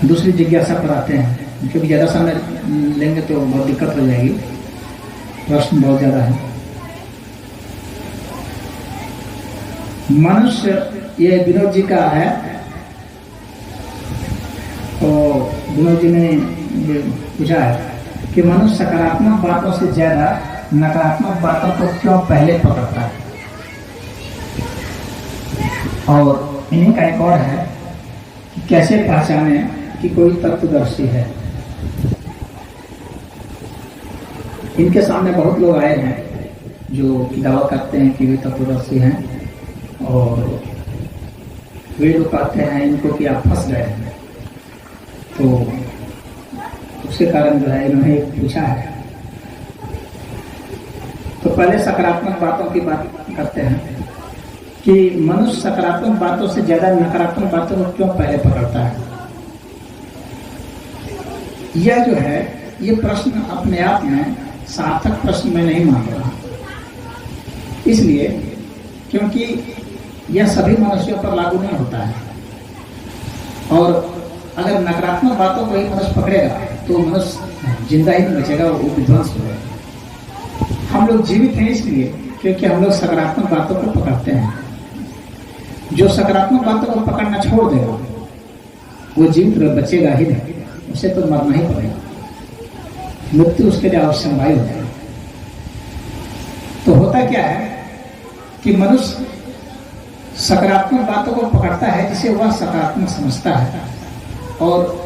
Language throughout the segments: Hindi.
दूसरी जिज्ञासा पर आते हैं, क्योंकि ज़्यादा समय लेंगे तो बहुत दिक्कत हो जाएगी, प्रश्न बहुत ज़्यादा है। मनुष्य, ये विनोद जी का है, तो विनोद जी ने ये पूछा है कि मनुष्य सकारात्मक बातों से ज़्यादा नकारात्मक बातों को क्यों पहले पकड़ता है। और इन्हीं का एक और है कि कैसे पहचाने कि कोई तत्वदर्शी है। इनके सामने बहुत लोग आए हैं जो दावा करते हैं कि वे तत्वदर्शी हैं, और वे लोग कहते हैं इनको कि आप फंस गए हैं। तो उसके कारण जो है इन्होंने पूछा है। तो पहले सकारात्मक बातों की बात करते हैं कि मनुष्य सकारात्मक बातों से ज्यादा नकारात्मक बातों को क्यों पहले पकड़ता है। यह जो है, ये प्रश्न अपने आप में सार्थक प्रश्न में नहीं मान रहा, इसलिए क्योंकि यह सभी मनुष्यों पर लागू नहीं होता है। और अगर नकारात्मक बातों को ही मनुष्य पकड़ेगा तो मनुष्य जिंदा ही नहीं बचेगा, वो विध्वंस हो जाएगा। हम लोग जीवित हैं इसलिए क्योंकि हम लोग सकारात्मक बातों को पकड़ते हैं। जो सकारात्मक बातों को पकड़ना छोड़ देगा वो जीवित बचेगा ही नहीं, उसे तो मरना ही पड़ेगा, मृत्यु उसके लिए अवश्यंभावी हो जाएगी। तो होता क्या है कि मनुष्य सकारात्मक बातों को पकड़ता है जिसे वह सकारात्मक समझता है, और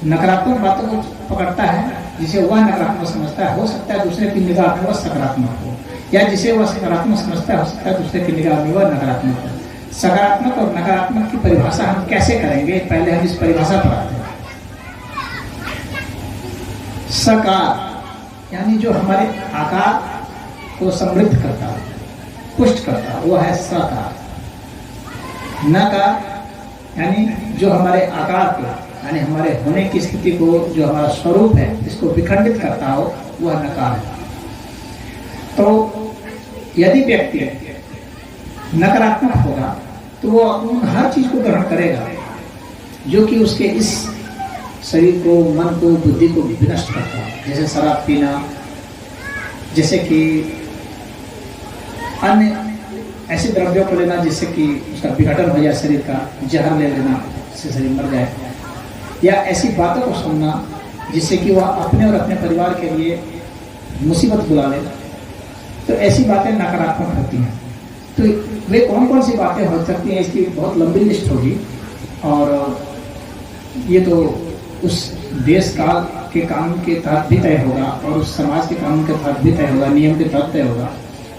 नकारात्मक बातों को पकड़ता है जिसे वह नकारात्मक समझता है। हो सकता है दूसरे की निगाह में वह सकारात्मक हो, या जिसे वह सकारात्मक समझता है हो सकता है दूसरे की निगाह में वह नकारात्मक हो। सकारात्मक और नकारात्मक की परिभाषा हम कैसे करेंगे, पहले हम इस परिभाषा पर आते हैं। सकार यानी जो हमारे आकार को समृद्ध करता है, पुष्ट करता है, वो है सकार। नकार यानी जो हमारे आकार को, यानी हमारे होने की स्थिति को, जो हमारा स्वरूप है इसको विखंडित करता हो, वह नकार है। तो यदि व्यक्ति नकारात्मक होगा तो वो हर चीज को ग्रहण करेगा जो कि उसके इस शरीर को, मन को, बुद्धि को विनष्ट करता है। जैसे शराब पीना, जैसे कि अन्य ऐसे द्रव्यों को लेना जिससे कि उसका विघटन हो जाए शरीर का, जहर ले लेना जिससे शरीर मर जाए, या ऐसी बातों को सुनना जिससे कि वह अपने और अपने परिवार के लिए मुसीबत बुला ले। तो ऐसी बातें नकारात्मक होती हैं। तो वे कौन कौन सी बातें हो सकती हैं, इसकी बहुत लंबी लिस्ट होगी, और ये तो उस देश काल के कानून के तहत भी तय होगा और उस समाज के कानून के तहत भी तय होगा, नियम के तहत तय होगा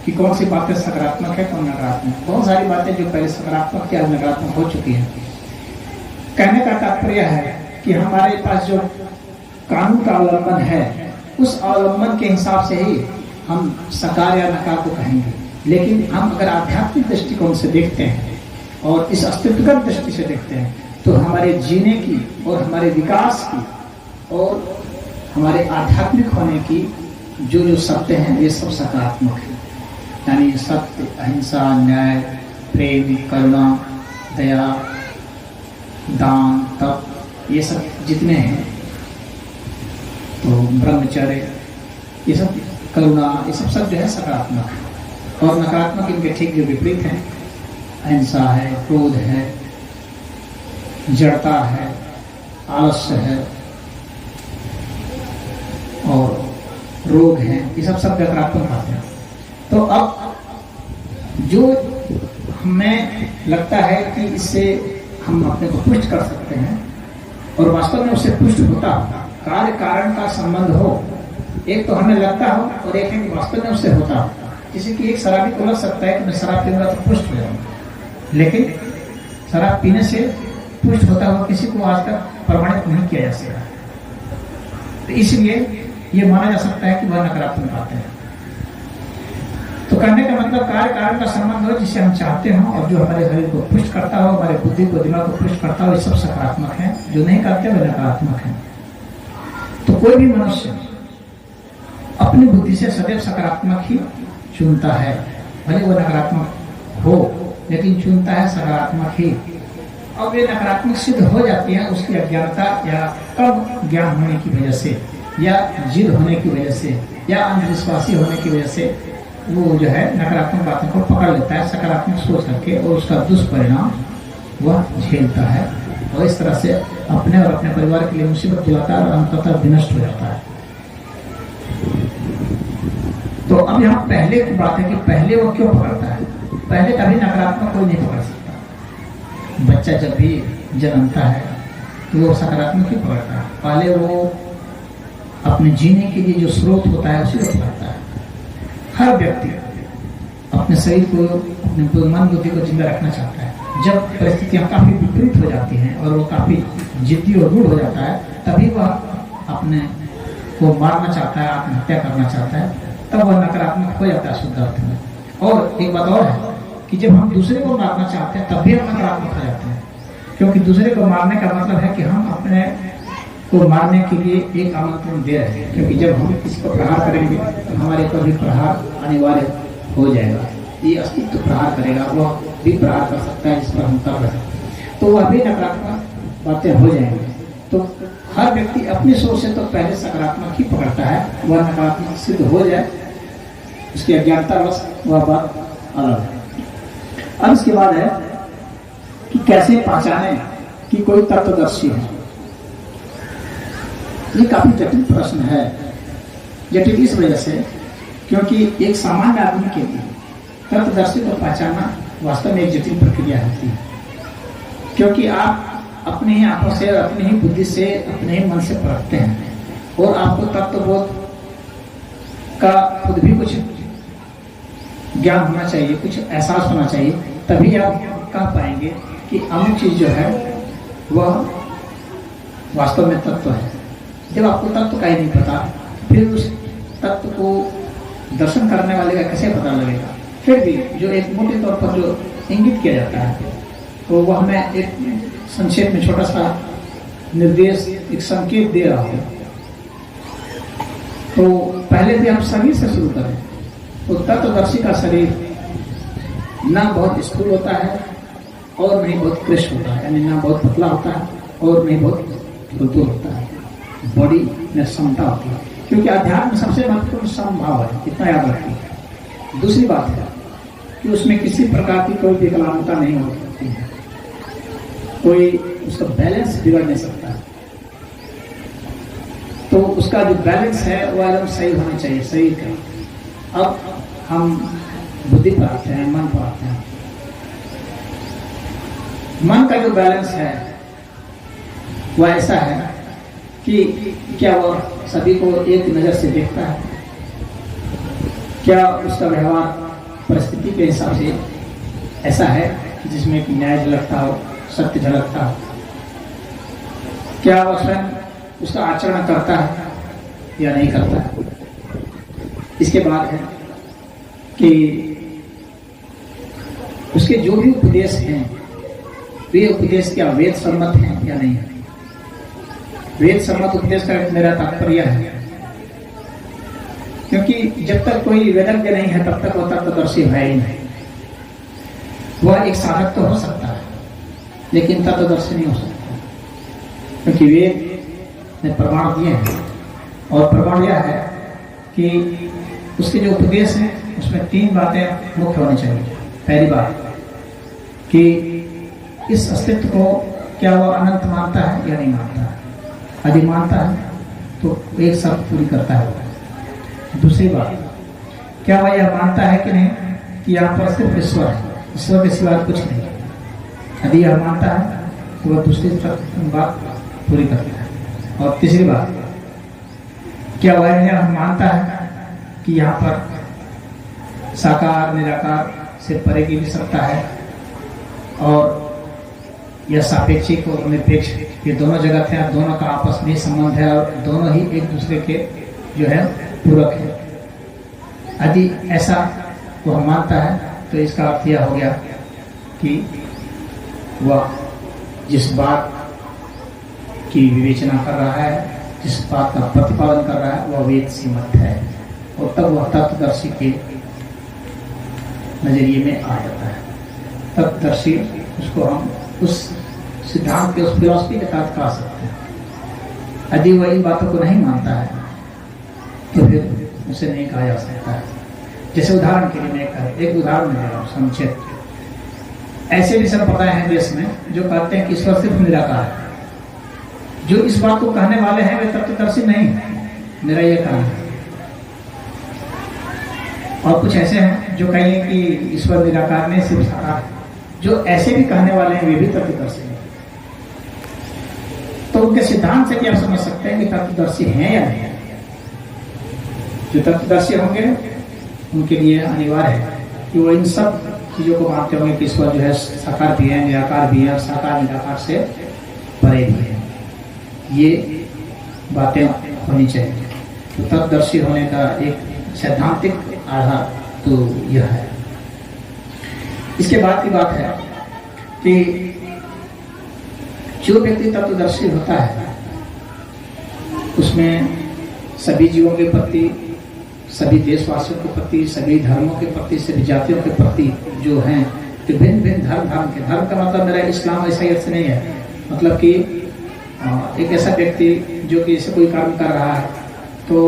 कि कौन सी बातें सकारात्मक है, कौन नकारात्मक। बहुत सारी बातें जो पहले सकारात्मक या नकारात्मक हो चुकी हैं। कहने का तात्पर्य है कि हमारे पास जो कानून का अवलंबन है, उस अवलंबन के हिसाब से ही हम सकार या नकार को कहेंगे। लेकिन हम अगर आध्यात्मिक दृष्टिकोण से देखते हैं और इस अस्तित्वगत दृष्टि से देखते हैं तो हमारे जीने की और हमारे विकास की और हमारे आध्यात्मिक होने की जो सत्य हैं ये सब सकारात्मक है। यानी सत्य, अहिंसा, न्याय, प्रेम, करुणा, दया, दान, तप, ये सब जितने हैं, तो ब्रह्मचर्य, ये सब करुणा, ये सब जो है सकारात्मक है। और नकारात्मक इनके ठीक जो विपरीत हैं, अहिंसा है, क्रोध है, जड़ता है, आलस्य है और रोग है, ये सब नकारात्मक आते हैं। तो अब जो हमें लगता है कि इससे हम अपने को पुष्ट कर सकते हैं और वास्तव में उससे पुष्ट होता, कार्य कारण का संबंध हो, एक तो हमें लगता हो और एक है कि वास्तव में उससे होता हो। जैसे कि एक शराबी को लग सकता है कि मैं शराब पीऊंगा तो पुष्ट हो जाऊंगा, लेकिन शराब पीने से पुष्ट होता हुआ किसी को आज तक प्रमाणित नहीं किया जा सका। तो इसलिए ये माना जा सकता है कि वह नकारात्मक बातें हैं। तो कहने का मतलब कार्य कारण का संबंध हो जिसे हम चाहते हो और जो हमारे शरीर को पुष्ट करता हो, हमारे बुद्धि को, दिमाग को पुष्ट करता हो, ये सब सकारात्मक है। जो नहीं करते वह नकारात्मक है। तो कोई भी मनुष्य अपनी बुद्धि से सदैव सकारात्मक ही चुनता है, भले वो नकारात्मक हो, लेकिन चुनता है सकारात्मक ही। अब वे नकारात्मक सिद्ध हो जाती हैं उसकी अज्ञानता या कम ज्ञान होने की वजह से, या जिद होने की वजह से, या अंधविश्वासी होने की वजह से वो जो है नकारात्मक बातों को पकड़ लेता है सकारात्मक सोच करके, और उसका दुष्परिणाम वह झेलता है, और इस तरह से अपने और अपने परिवार के लिए मुसीबत दिलाता है और अंततः विनष्ट हो जाता है। तो अब यहाँ पहले की बात है कि पहले वो क्यों पकड़ता है। पहले कभी नकारात्मक कोई नहीं पकड़ सकता। बच्चा जब भी जन्मता है तो वो सकारात्मक ही पकड़ता है। पहले वो अपने जीने के लिए जो स्रोत होता है उसी को पकड़ता है। हर व्यक्ति अपने शरीर को, अपने मन बुद्धि को जिंदा रखना चाहता है। जब परिस्थितियां काफी विपरीत हो जाती हैं और वो काफी जिद्दी और रूढ़ हो जाता है, तभी वह अपने को मारना चाहता है, आत्महत्या करना चाहता है, तब वह नकारात्मक हो जाता है शुद्ध अर्थ में। और एक बात और है कि जब हम दूसरे को मारना चाहते हैं तब भी हम नकारात्मक हो जाते हैं, क्योंकि दूसरे को मारने का मतलब है कि हम अपने को मारने के लिए एक आमंत्रण दे रहे हैं। क्योंकि जब हम किसी को प्रहार करेंगे तो हमारे ऊपर भी प्रहार अनिवार्य हो जाएगा। ये अस्तित्व प्रहार करेगा, वह भी प्रहार कर सकता है जिस पर हम कर रहे हैं, तो वह भी नकारात्मक बातें हो जाएंगी। तो हर व्यक्ति अपनी सोच से तो पहले सकारात्मक ही पकड़ता है, वह नकारात्मक सिद्ध हो जाए उसकी अज्ञानता बस वह बात अलग है। अब इसके बाद है कि कैसे पहचाने कि कोई तत्वदर्शी है। ये काफी जटिल प्रश्न है। जटिल इस वजह से क्योंकि एक सामान्य आदमी के लिए तत्वदर्शी को पहचानना वास्तव में एक जटिल प्रक्रिया होती है, क्योंकि आप अपने ही आंखों से, अपनी ही बुद्धि से, अपने ही मन से परखते हैं, और आपको तत्वबोध का खुद भी कुछ ज्ञान होना चाहिए, कुछ एहसास होना चाहिए, तभी आप कह पाएंगे कि अमुक चीज जो है वह वास्तव में तत्व है। जब आपको तत्व का ही नहीं पता, फिर उस तत्व को दर्शन करने वाले का कैसे पता लगेगा। फिर भी जो एक मोटे तौर पर जो इंगित किया जाता है, तो वह मैं एक संक्षेप में छोटा सा निर्देश, एक संकेत दे रहा हूं। तो पहले भी हम शरीर से शुरू करें तो तत्वदर्शी का शरीर ना बहुत स्थूल होता है और नहीं बहुत कृष्ण होता है, यानी ना बहुत पतला होता है और नहीं बहुत मृदुल होता है। बॉडी में समता होती है, क्योंकि अध्यात्म में सबसे महत्वपूर्ण समभाव है, इतना याद रखिए। दूसरी बात है कि उसमें किसी प्रकार की कोई विकलांगता नहीं हो सकती है, कोई उसका बैलेंस बिगड़ नहीं सकता। तो उसका जो बैलेंस है वह एकदम सही होना चाहिए शरीर का। अब हम बुद्धि पर आते हैं, मन पर आते हैं। मन का जो बैलेंस है वह ऐसा है कि क्या वह सभी को एक नजर से देखता है, क्या उसका व्यवहार परिस्थिति के हिसाब से ऐसा है कि जिसमें एक न्याय झलकता हो, सत्य झलकता हो, क्या वह स्वयं उसका आचरण करता है या नहीं करता है। इसके बाद है कि उसके जो भी उपदेश हैं वे उपदेश क्या वेद सम्मत हैं या नहीं है। वेद सम्मत उपदेश का मेरा तात्पर्य है, क्योंकि जब तक कोई वेदज्ञ नहीं है तब तक वह तत्वदर्शी है ही नहीं। वह एक साधक तो हो सकता है लेकिन तत्वदर्शी नहीं हो सकता, क्योंकि वेद ने प्रमाण दिए हैं, और प्रमाण यह है कि उसके जो उपदेश है उसमें 3 बातें मुख्य होनी चाहिए। पहली बात कि इस अस्तित्व को क्या वह अनंत मानता है या नहीं मानता है। यदि मानता है तो एक शर्त पूरी करता है। दूसरी बात, क्या वह यह मानता है कि नहीं कि यहाँ पर सिर्फ ईश्वर है, ईश्वर के सिवा कुछ नहीं। यदि यह मानता है तो वह दूसरी बात पूरी करता है। और तीसरी बात, क्या वह यह मानता है कि यहाँ पर साकार निराकार से परे की भी सत्ता है, और यह सापेक्षिक और निरपेक्ष ये दोनों जगत है, दोनों का आपस में संबंध है और दोनों ही एक दूसरे के जो है पूरक है। यदि ऐसा वह मानता है तो इसका अर्थ यह हो गया कि वह जिस बात की विवेचना कर रहा है, जिस बात का प्रतिपादन कर रहा है वह वेद सम्मत है, और तब वह तत्वदर्शी के नजरिए में आ जाता है। तत्वदर्शी उसको हम उस सिद्धांत के उस फिलॉसफी के तहत कह सकते हैं। यदि वह इन बातों को नहीं मानता है तो फिर उसे नहीं कहा जा सकता है। जैसे उदाहरण के लिए मैं एक उदाहरण दे रहा हूँ संक्षेप। ऐसे भी संप्रदाय हैं देश में जो कहते हैं कि ईश्वर सिर्फ निराकार है। जो इस बात को कहने वाले हैं वे तत्वदर्शी नहीं है, मेरा यह कहना है। और कुछ ऐसे हैं जो कहेंगे कि ईश्वर निराकार नहीं सिर्फ साकार है। जो ऐसे भी कहने वाले हैं वे भी तत्वदर्शी हैं। तो उनके सिद्धांत से भी आप समझ सकते हैं कि तत्वदर्शी हैं या नहीं। जो तत्वदर्शी होंगे उनके लिए अनिवार्य है कि वो इन सब चीजों को मानते होंगे कि ईश्वर जो है साकार भी है, निराकार भी है और साकार निराकार से परे भी है। ये बातें होनी चाहिए। तो तत्वदर्शी होने का एक सैद्धांतिक आधार तो यह है। इसके बाद की बात है कि जो व्यक्ति तत्वदर्शी होता है उसमें सभी जीवों के प्रति, सभी देशवासियों के प्रति, सभी धर्मों के प्रति, सभी जातियों के प्रति जो हैं तो भिन्न भिन्न धर्म के, धर्म का मतलब मेरा इस्लाम ऐसा ही नहीं है। मतलब कि एक ऐसा व्यक्ति जो कि जैसे कोई काम कर रहा है तो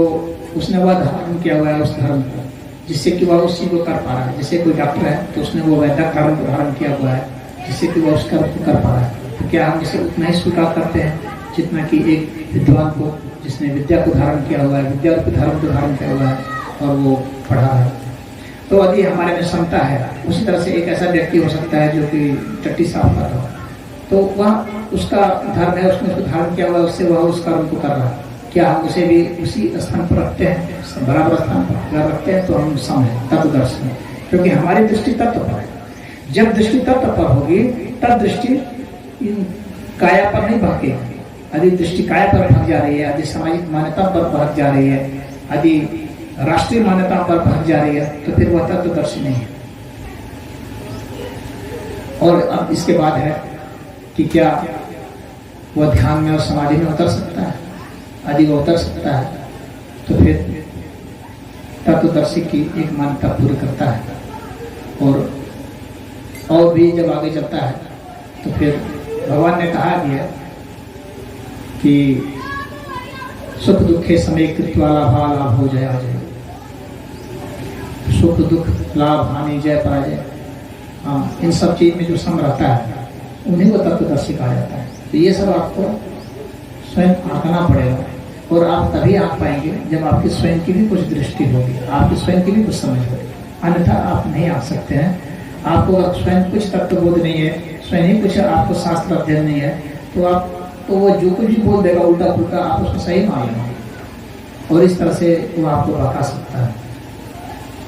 उसने वह धर्म किया हुआ है उस धर्म को, जिससे कि वह उस चीज को कर पा रहा है। जैसे कोई डॉक्टर है तो उसने वो वैदिक धर्म को धारण किया हुआ है जिससे कि वह उस कर्म को कर पा रहा है। तो क्या हम इसे उतना ही स्वीकार करते हैं जितना कि एक विद्वान को, जिसने विद्या को धारण किया हुआ है, विद्या को धर्म को धारण किया हुआ है और वो पढ़ा है। तो यदि हमारे में क्षमता है, उसी तरह से एक ऐसा व्यक्ति हो सकता है जो कि टट्टी साफ कर रहा हो, तो वह उसका धर्म है, उसने उसको धारण किया हुआ है, उससे वह उस कर्म को कर रहा है। क्या हम उसे भी उसी स्थान पर रखते हैं, बराबर स्थान पर अगर रखते हैं तो हम सम है, तत्वदर्शी हैं, क्योंकि हमारी दृष्टि तत्व पर है। जब दृष्टि तत्व पर होगी तब दृष्टि काया पर नहीं भटकेगी। यदि दृष्टि काया पर भटक जा रही है, यदि सामाजिक मान्यता पर भटक जा रही है, यदि राष्ट्रीय मान्यता पर भटक जा रही है, तो फिर वह तत्वदर्शी नहीं है। और अब इसके बाद है कि क्या वह ध्यान में और समाधि में उतर सकता है। यदि वह उतर सकता है तो फिर तत्वदर्शी की एक मान्यता पूरी करता है। और भी जब आगे चलता है तो फिर भगवान ने कहा भी है कि सुख दुखे समय कृत्वा लाभा लाभ हो जय अजय। सुख दुख लाभ हानि जय पराजय, हाँ, इन सब चीज में जो सम रहता है उन्हीं को तत्वदर्शी कहा जाता है। तो ये सब आपको स्वयं आंकना पड़ेगा और आप तभी आंक पाएंगे जब आपकी स्वयं की भी कुछ दृष्टि होगी, आपकी स्वयं की भी कुछ समझ होगी। अन्यथा आप नहीं आंक सकते हैं। आपको स्वयं कुछ तत्वबोध नहीं है, स्वयं ही कुछ आपको शास्त्र अध्ययन नहीं है, तो वो जो कुछ भी बोल देगा उल्टा पुल्टा आप उसको सही मान लेंगे और इस तरह से वो आपको बता सकता है।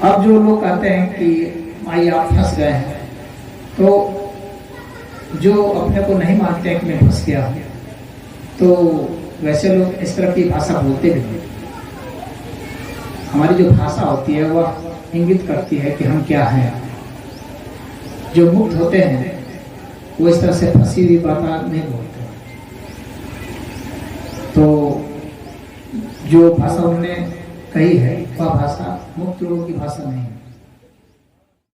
अब जो लोग कहते हैं कि माई आप फंस गए हैं, तो जो अपने को नहीं मानते हैं कि मैं फंस गया, तो वैसे लोग इस तरह की भाषा बोलते भी नहीं। हमारी जो भाषा होती है वह इंगित करती है कि हम क्या हैं। जो मुक्त होते हैं वो इस तरह से फंसी हुई बात नहीं बोलते। तो जो भाषा उन्होंने कही है वह भाषा मुक्त लोगों की भाषा नहीं है।